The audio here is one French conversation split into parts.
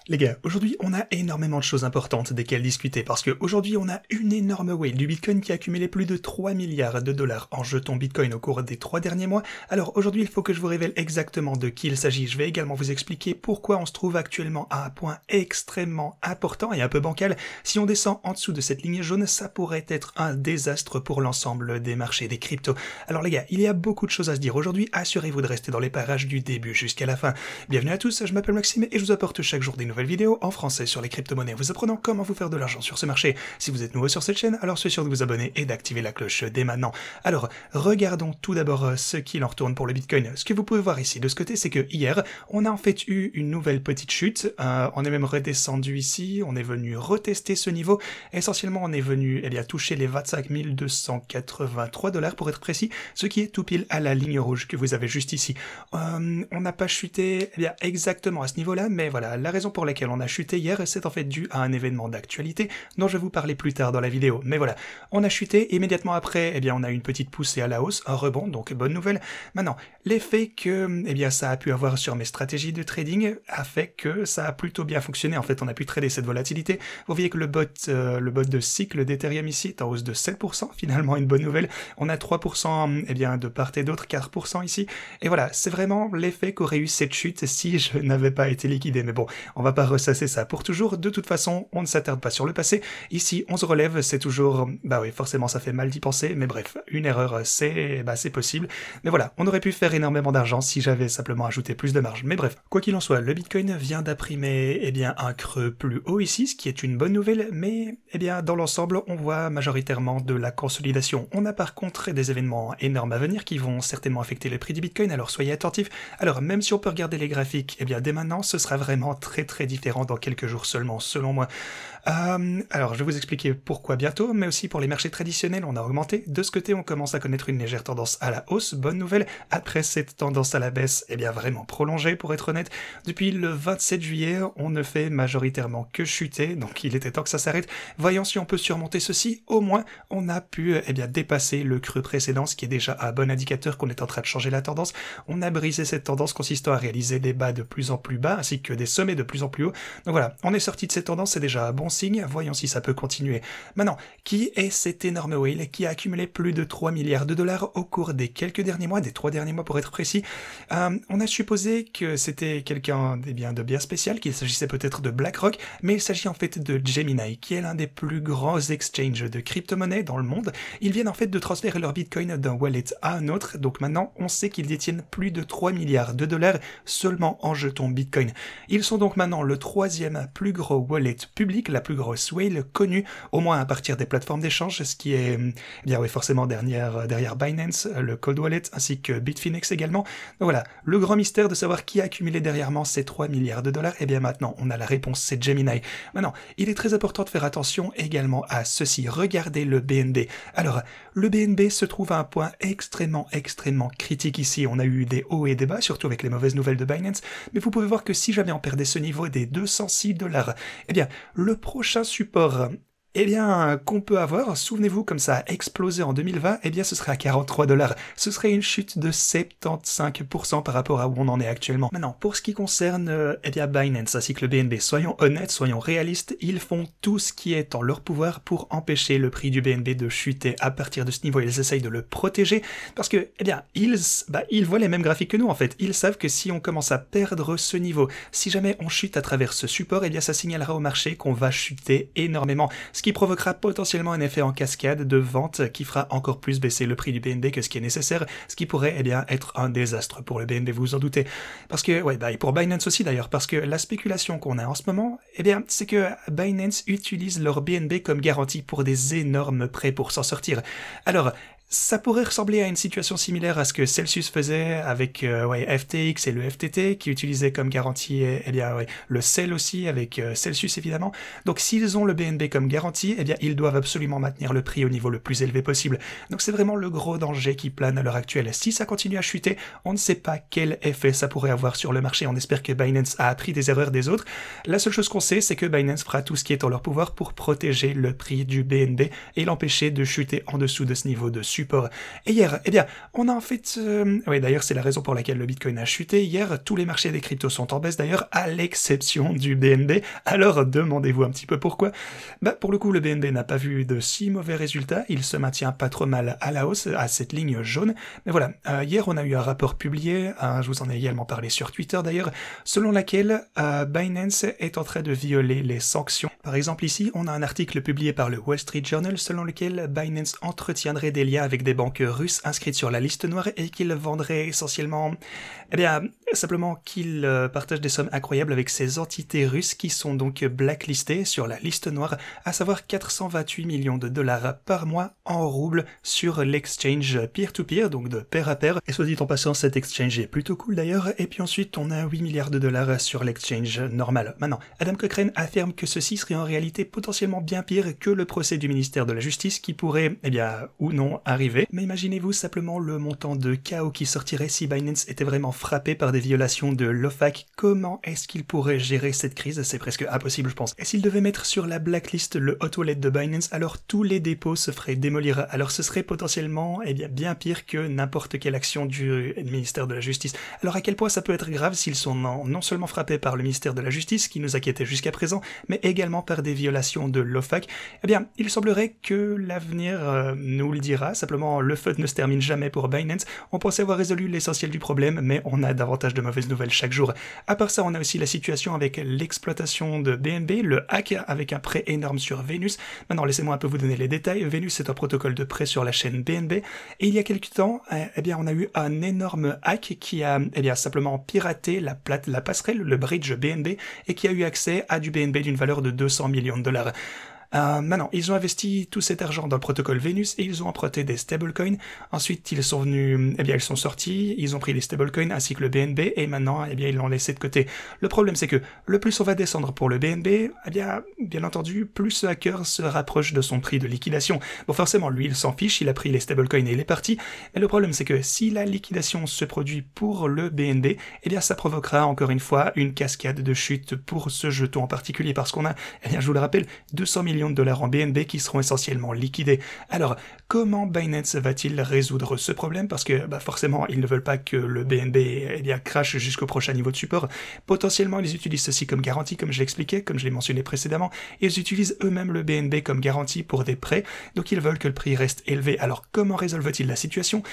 Les gars, aujourd'hui on a énormément de choses importantes desquelles discuter parce qu'aujourd'hui on a une énorme whale du Bitcoin qui a accumulé plus de 3 milliards de dollars en jetons Bitcoin au cours des 3 derniers mois. Alors aujourd'hui il faut que je vous révèle exactement de qui il s'agit. Je vais également vous expliquer pourquoi on se trouve actuellement à un point extrêmement important et un peu bancal. Si on descend en dessous de cette ligne jaune, ça pourrait être un désastre pour l'ensemble des marchés des cryptos. Alors les gars, il y a beaucoup de choses à se dire aujourd'hui, assurez-vous de rester dans les parages du début jusqu'à la fin. Bienvenue à tous, je m'appelle Maxime et je vous apporte chaque jour des nouvelles vidéos en français sur les crypto-monnaies, vous apprenant comment vous faire de l'argent sur ce marché. Si vous êtes nouveau sur cette chaîne, alors soyez sûr de vous abonner et d'activer la cloche dès maintenant. Alors, regardons tout d'abord ce qu'il en retourne pour le Bitcoin. Ce que vous pouvez voir ici de ce côté, c'est que hier, on a en fait eu une nouvelle petite chute. On est même redescendu ici, on est venu retester ce niveau. Essentiellement, on est venu toucher les 25 283 dollars pour être précis, ce qui est tout pile à la ligne rouge que vous avez juste ici. On n'a pas chuté exactement à ce niveau-là, mais voilà, la raison pour laquelle on a chuté hier, c'est en fait dû à un événement d'actualité dont je vais vous parler plus tard dans la vidéo. Mais voilà, on a chuté, immédiatement après, on a une petite poussée à la hausse, un rebond, donc bonne nouvelle. Maintenant, l'effet que ça a pu avoir sur mes stratégies de trading a fait que ça a plutôt bien fonctionné. En fait, on a pu trader cette volatilité. Vous voyez que le bot de cycle d'Ethereum ici est en hausse de 7%, finalement une bonne nouvelle. On a 3% de part et d'autre, 4% ici. Et voilà, c'est vraiment l'effet qu'aurait eu cette chute si je n'avais pas été liquidé. Mais bon, on va pas ressasser ça pour toujours. De toute façon, on ne s'attarde pas sur le passé. Ici, on se relève, c'est toujours... Bah oui, forcément, ça fait mal d'y penser. Mais bref, une erreur, c'est possible. Mais voilà, on aurait pu faire énormément d'argent si j'avais simplement ajouté plus de marge. Mais bref, quoi qu'il en soit, le Bitcoin vient d'imprimer un creux plus haut ici, ce qui est une bonne nouvelle. Mais dans l'ensemble, on voit majoritairement de la consolidation. On a par contre des événements énormes à venir qui vont certainement affecter le prix du Bitcoin, alors soyez attentifs. Alors, même si on peut regarder les graphiques, dès maintenant, ce sera vraiment très différent dans quelques jours seulement, selon moi. Alors, je vais vous expliquer pourquoi bientôt, mais aussi pour les marchés traditionnels, on a augmenté. De ce côté, on commence à connaître une légère tendance à la hausse. Bonne nouvelle, après cette tendance à la baisse, vraiment prolongée, pour être honnête. Depuis le 27 juillet, on ne fait majoritairement que chuter, donc il était temps que ça s'arrête. Voyons si on peut surmonter ceci. Au moins, on a pu dépasser le creux précédent, ce qui est déjà un bon indicateur qu'on est en train de changer la tendance. On a brisé cette tendance consistant à réaliser des bas de plus en plus bas, ainsi que des sommets de plus en plus hauts. Donc voilà, on est sorti de cette tendance, c'est déjà un bon signe, voyons si ça peut continuer. Maintenant, qui est cet énorme whale qui a accumulé plus de 3 milliards de dollars au cours des quelques derniers mois, des 3 derniers mois pour être précis? On a supposé que c'était quelqu'un de bien spécial, qu'il s'agissait peut-être de BlackRock, mais il s'agit en fait de Gemini, qui est l'un des plus grands exchanges de crypto-monnaies dans le monde. Ils viennent en fait de transférer leur Bitcoin d'un wallet à un autre, donc maintenant on sait qu'ils détiennent plus de 3 milliards de dollars seulement en jetons Bitcoin. Ils sont donc maintenant le 3e plus gros wallet public, la plus grosse whale connue, au moins à partir des plateformes d'échange, ce qui est forcément derrière Binance, le Cold Wallet, ainsi que Bitfinex également. Donc voilà, le grand mystère de savoir qui a accumulé derrière ces 3 milliards de dollars, maintenant on a la réponse, c'est Gemini. Maintenant, il est très important de faire attention également à ceci, regardez le BNB. Alors, le BNB se trouve à un point extrêmement critique ici, on a eu des hauts et des bas, surtout avec les mauvaises nouvelles de Binance, mais vous pouvez voir que si jamais on perdait ce niveau des 206 dollars, le prochain support qu'on peut avoir, souvenez-vous, comme ça a explosé en 2020, ce serait à 43 dollars. Ce serait une chute de 75% par rapport à où on en est actuellement. Maintenant, pour ce qui concerne, Binance ainsi que le BNB, soyons honnêtes, soyons réalistes, ils font tout ce qui est en leur pouvoir pour empêcher le prix du BNB de chuter à partir de ce niveau. Ils essayent de le protéger parce que, ils voient les mêmes graphiques que nous, en fait. Ils savent que si on commence à perdre ce niveau, si jamais on chute à travers ce support, ça signalera au marché qu'on va chuter énormément. Ce qui provoquera potentiellement un effet en cascade de vente qui fera encore plus baisser le prix du BNB que ce qui est nécessaire, ce qui pourrait être un désastre pour le BNB, vous vous en doutez. Parce que, et pour Binance aussi d'ailleurs, parce que la spéculation qu'on a en ce moment, c'est que Binance utilise leur BNB comme garantie pour des énormes prêts pour s'en sortir. Alors, ça pourrait ressembler à une situation similaire à ce que Celsius faisait avec FTX et le FTT, qui utilisaient comme garantie le CEL aussi avec Celsius évidemment. Donc s'ils ont le BNB comme garantie, ils doivent absolument maintenir le prix au niveau le plus élevé possible. Donc c'est vraiment le gros danger qui plane à l'heure actuelle. Si ça continue à chuter, on ne sait pas quel effet ça pourrait avoir sur le marché. On espère que Binance a appris des erreurs des autres. La seule chose qu'on sait, c'est que Binance fera tout ce qui est en leur pouvoir pour protéger le prix du BNB et l'empêcher de chuter en dessous de ce niveau de support. Et hier, eh bien, on a en fait... Oui, d'ailleurs, c'est la raison pour laquelle le Bitcoin a chuté. Hier, tous les marchés des cryptos sont en baisse d'ailleurs, à l'exception du BNB. Alors, demandez-vous un petit peu pourquoi. Pour le coup, le BNB n'a pas vu de si mauvais résultats. Il se maintient pas trop mal à la hausse, à cette ligne jaune. Mais voilà, hier, on a eu un rapport publié, je vous en ai également parlé sur Twitter d'ailleurs, selon laquelle Binance est en train de violer les sanctions. Par exemple, ici, on a un article publié par le Wall Street Journal selon lequel Binance entretiendrait des liens avec des banques russes inscrites sur la liste noire et qu'il vendrait essentiellement, simplement qu'il partage des sommes incroyables avec ces entités russes qui sont donc blacklistées sur la liste noire, à savoir 428 millions de dollars par mois en roubles sur l'exchange peer-to-peer, donc de pair à pair. Et soit dit en passant, cet exchange est plutôt cool d'ailleurs. Et puis ensuite, on a 8 milliards de dollars sur l'exchange normal. Maintenant, Adam Cochrane affirme que ceci serait en réalité potentiellement bien pire que le procès du ministère de la Justice qui pourrait, ou non, arriver. Mais imaginez-vous simplement le montant de chaos qui sortirait si Binance était vraiment frappé par des violations de l'OFAC. Comment est-ce qu'il pourrait gérer cette crise? C'est presque impossible, je pense. Et s'il devait mettre sur la blacklist le hot wallet de Binance, alors tous les dépôts se feraient démolir. Alors ce serait potentiellement, bien pire que n'importe quelle action du ministère de la Justice. Alors à quel point ça peut être grave s'ils sont non seulement frappés par le ministère de la Justice, qui nous inquiétait jusqu'à présent, mais également par des violations de l'OFAC? Il semblerait que l'avenir nous le dira. Simplement, le FUD ne se termine jamais pour Binance. On pensait avoir résolu l'essentiel du problème, mais on a davantage de mauvaises nouvelles chaque jour. À part ça, on a aussi la situation avec l'exploitation de BNB, le hack avec un prêt énorme sur Venus. Maintenant, laissez-moi un peu vous donner les détails. Venus est un protocole de prêt sur la chaîne BNB, et il y a quelques temps, on a eu un énorme hack qui a simplement piraté la passerelle, le bridge BNB, et qui a eu accès à du BNB d'une valeur de 200 millions de dollars. Maintenant, ils ont investi tout cet argent dans le protocole Venus et ils ont emprunté des stablecoins. Ensuite, ils sont venus, ils sont sortis, ils ont pris les stablecoins ainsi que le BNB et maintenant, ils l'ont laissé de côté. Le problème, c'est que le plus on va descendre pour le BNB, bien entendu, plus ce hacker se rapproche de son prix de liquidation. Bon, forcément, lui, il s'en fiche, il a pris les stablecoins et il est parti. Mais le problème, c'est que si la liquidation se produit pour le BNB, ça provoquera encore une fois une cascade de chute pour ce jeton en particulier parce qu'on a, je vous le rappelle, 200 millions de dollars en BNB qui seront essentiellement liquidés. Alors, comment Binance va-t-il résoudre ce problème? Parce que, forcément, ils ne veulent pas que le BNB, crache jusqu'au prochain niveau de support. Potentiellement, ils utilisent ceci comme garantie, comme je l'expliquais, comme je l'ai mentionné précédemment. Ils utilisent eux-mêmes le BNB comme garantie pour des prêts, donc ils veulent que le prix reste élevé. Alors, comment résolvent-ils la situation?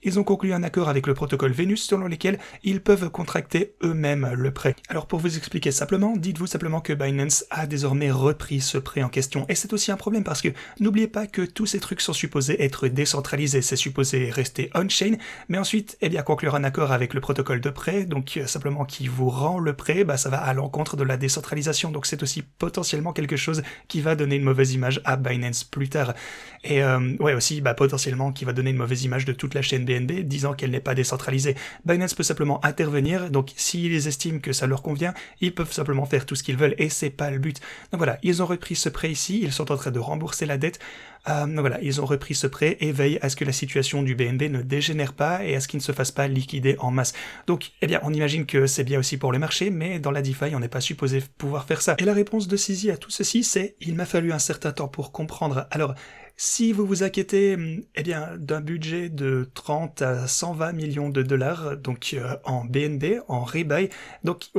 Ils ont conclu un accord avec le protocole Venus selon lequel ils peuvent contracter eux-mêmes le prêt. Alors, pour vous expliquer simplement, dites-vous simplement que Binance a désormais repris ce prêt en question. Et c'est aussi un problème parce que n'oubliez pas que tous ces trucs sont supposés être décentralisés, c'est supposé rester on-chain, mais ensuite, conclure un accord avec le protocole de prêt, donc simplement qui vous rend le prêt, ça va à l'encontre de la décentralisation, donc c'est aussi potentiellement quelque chose qui va donner une mauvaise image à Binance plus tard. Et aussi, potentiellement qui va donner une mauvaise image de toute la chaîne BNB, disant qu'elle n'est pas décentralisée. Binance peut simplement intervenir, donc s'ils estiment que ça leur convient, ils peuvent simplement faire tout ce qu'ils veulent, et c'est pas le but. Donc voilà, ils ont repris ce prêt ici, ils sont en train de rembourser la dette. Donc voilà, ils ont repris ce prêt et veillent à ce que la situation du BNB ne dégénère pas et à ce qu'il ne se fasse pas liquider en masse. Donc, on imagine que c'est bien aussi pour le marché, mais dans la DeFi, on n'est pas supposé pouvoir faire ça. Et la réponse de CZ à tout ceci, c'est « Il m'a fallu un certain temps pour comprendre ». Alors, si vous vous inquiétez d'un budget de 30 à 120 millions de dollars, donc en BNB, en rebuy, donc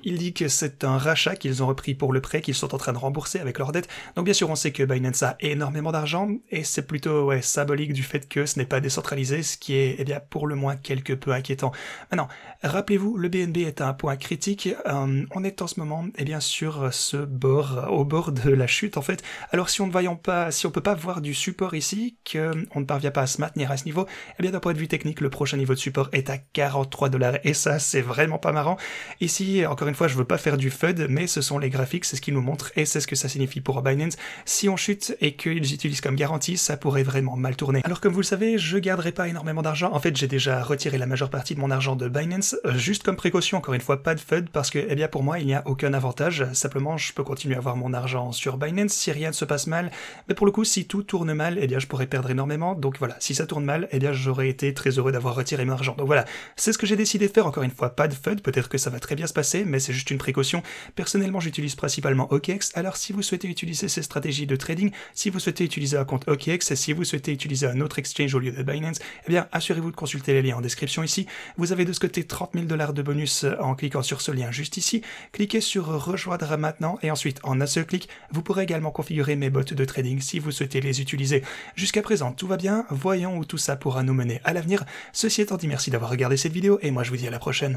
il dit que c'est un rachat qu'ils ont repris pour le prêt qu'ils sont en train de rembourser avec leur dette. Donc bien sûr on sait que Binance a énormément d'argent et c'est plutôt symbolique du fait que ce n'est pas décentralisé, ce qui est pour le moins quelque peu inquiétant. Maintenant, rappelez-vous, le BNB est à un point critique, on est en ce moment sur ce bord, au bord de la chute en fait. Alors si on peut pas voir du support ici, qu'on ne parvient pas à se maintenir à ce niveau, d'un point de vue technique, le prochain niveau de support est à 43 $, et ça, c'est vraiment pas marrant. Ici, encore une fois, je veux pas faire du FUD, mais ce sont les graphiques, c'est ce qu'ils nous montrent, et c'est ce que ça signifie pour Binance. Si on chute et qu'ils utilisent comme garantie, ça pourrait vraiment mal tourner. Alors, comme vous le savez, je garderai pas énormément d'argent. En fait, j'ai déjà retiré la majeure partie de mon argent de Binance, juste comme précaution, encore une fois, pas de FUD, parce que, pour moi, il n'y a aucun avantage. Simplement, je peux continuer à avoir mon argent sur Binance si rien ne se passe mal, mais pour le coup, si tout tourne tourne mal, eh bien je pourrais perdre énormément. Donc voilà, si ça tourne mal, eh bien j'aurais été très heureux d'avoir retiré mon argent. Donc voilà, c'est ce que j'ai décidé de faire. Encore une fois, pas de FUD, peut-être que ça va très bien se passer, mais c'est juste une précaution. Personnellement, j'utilise principalement OKX. Alors si vous souhaitez utiliser ces stratégies de trading, si vous souhaitez utiliser un compte OKX et si vous souhaitez utiliser un autre exchange au lieu de Binance, eh bien assurez-vous de consulter les liens en description ici. Vous avez de ce côté 30 000 $ de bonus en cliquant sur ce lien juste ici. Cliquez sur rejoindre maintenant et ensuite en un seul clic, vous pourrez également configurer mes bots de trading si vous souhaitez les utiliser. Jusqu'à présent, tout va bien. Voyons où tout ça pourra nous mener à l'avenir. Ceci étant dit, merci d'avoir regardé cette vidéo et moi je vous dis à la prochaine.